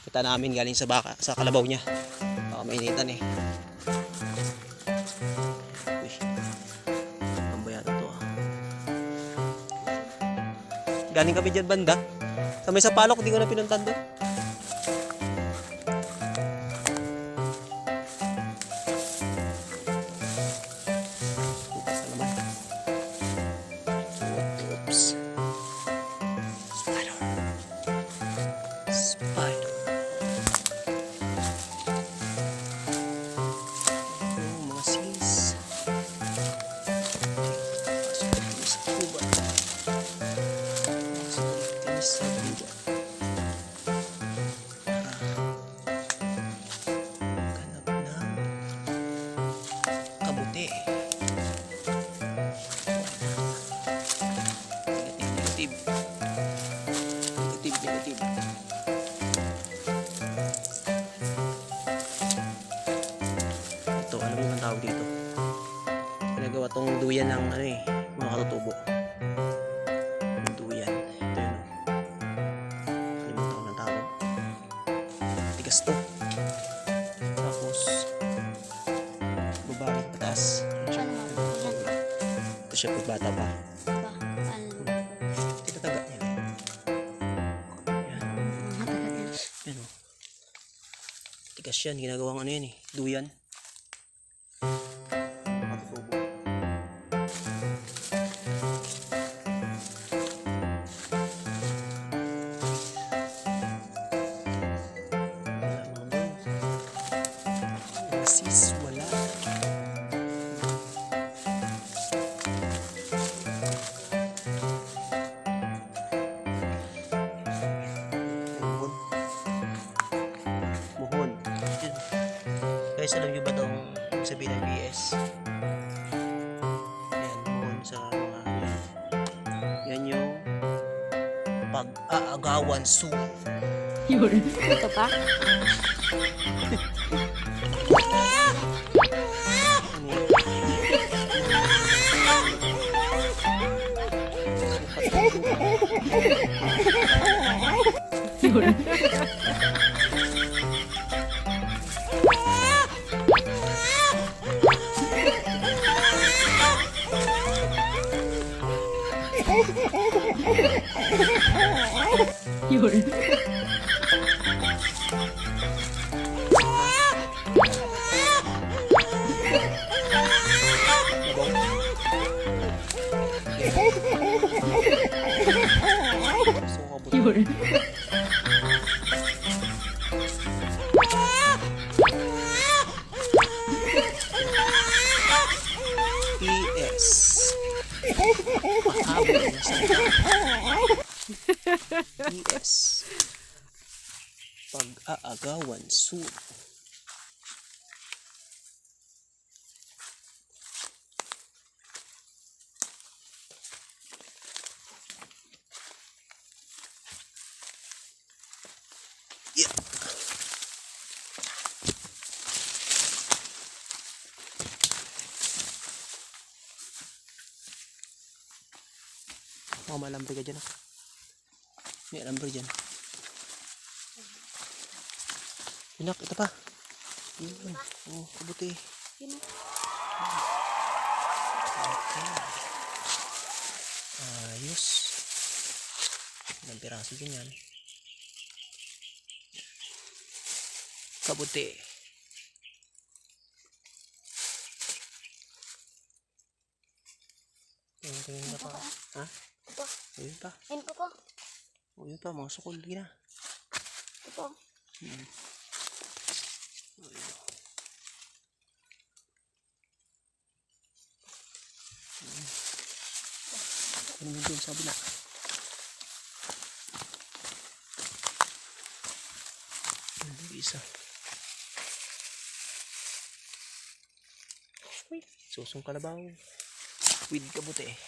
Kita namin galing sa baka, sa kalabaw niya. Baka mainitan eh. Uy, ano ba yata to ah? Galing kami dyan banda. Sa may Sapalok, hindi ko na pinuntan doon. Bukas na naman. Oops. Spider. Spider. Oh, mga sis. Pasok dito sa gubat. Pasok dito sa gubat. Ganap ng kabuti. Negative, negative. Negative. Ito, alam mo ang tawag dito. Ginagawa tong duyan ng ano eh, mga katutubo. Yung duyan. Ito yun. Kalimutan ko ng tawag. Tigas to. Tapos, babalik pataas. Ito siya pagbata pa. Tinataga niya. Yan. Yan o. Tigas yan. Ginagawang ano yan eh. Duyan. Katutubo. Sis, wala. Muhon. Muhon. Yun. Guys, alam nyo ba itong sabihin ng BS? Yan, muhon sa mga yan yung pag-aagawan soon. Yun. Ito pa? Yun. Yun. Yun. PS. Pahabol na sa PS. Pag-aagawan soon. Yeah. Mga malambre ka dyan ah. May alambre dyan. Pinak, ito pa. Yun. Oh, kabuti. Yun. Okay. Ayos. Ilang piraso din yan. Kabuti. Tingin na pa. Ha? Ito. Ayun pa. Ayun ko po. O yun pa, mga sukol. Gina. Ito po. Ayun. Ano mo dun sabi na? Isa. Uy, susong kalabaw. With kabuti eh.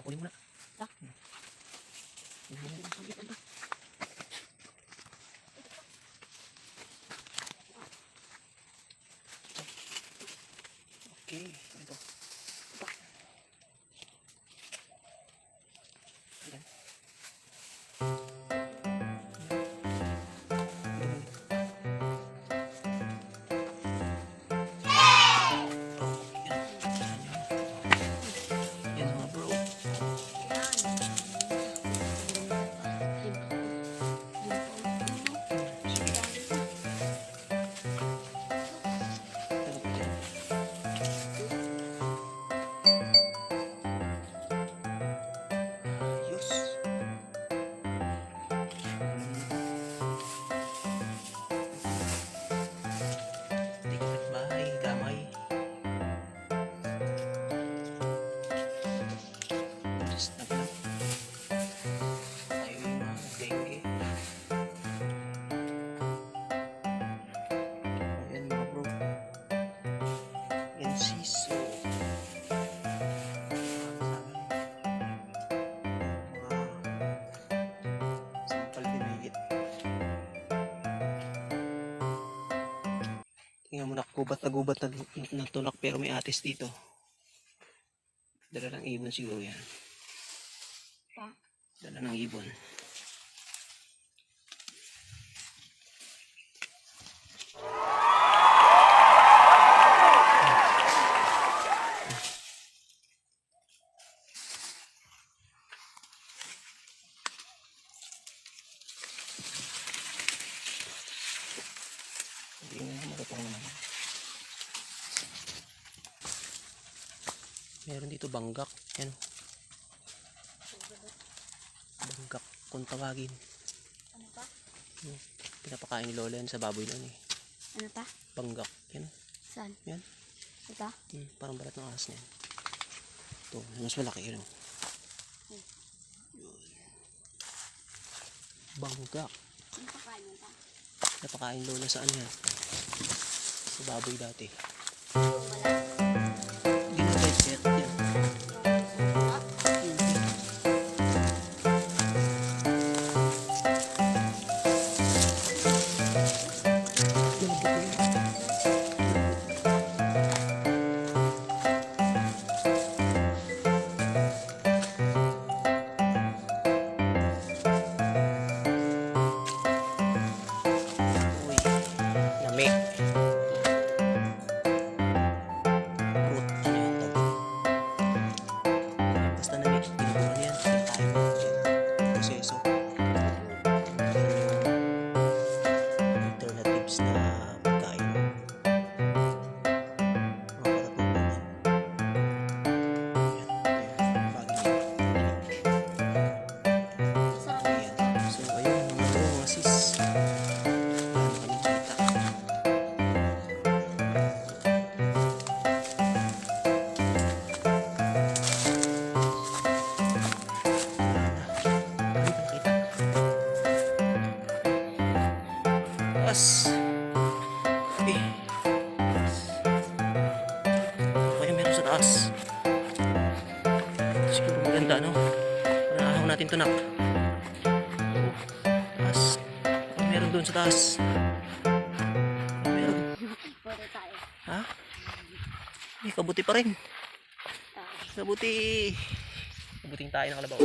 Kunin mo na. Okay, ito. Ayan. Yan mga bro. Ano pa dyan? Ayos. Hindi kapitbahay, gamay. Just na pala. Tayo yung mga dengue. Ayan mga bro. Yan siso. Sampal pinigit. Tingnan mo na, gubat na tulak pero may atis dito. Dala ng ibon siguro yan. Dala ng ibon. Hindi na makapang naman. Meron dito banggak. Yan. Banggak kung tawagin. Ano pa? Pinapakain ni Lola yan sa baboy noon eh. Ano pa? Banggak. Yan. Saan? Yan. Ito? Parang balat ng ahas niyan. Ito. Mas malaki yun. Banggak. Ano pa kain mo pa? Napakain Lola sa ano yan. Sa baboy dati. Hindi na kahit pet yan. Uy, lami. Fruit, ano yan tawag? Basta lami, ginagawa yan. Kinakain mo yan. Proseso. Alternatives na pagkain. Mga patatubong yan. Yan, ayan, bagay yan. Ayan. So, ayun, mga bro, mga sis. Wala na kaming kita. Ay, nakita. Taas. Eh. Kaya meron sa taas. Siguro maganda, no? Panahon natin to, nak. Taas. Ay, meron doon sa taas. Meron. Pwede tayo. Ha? May kabuti pa rin. Kabuti. Kabuting tayo ng kalabaw.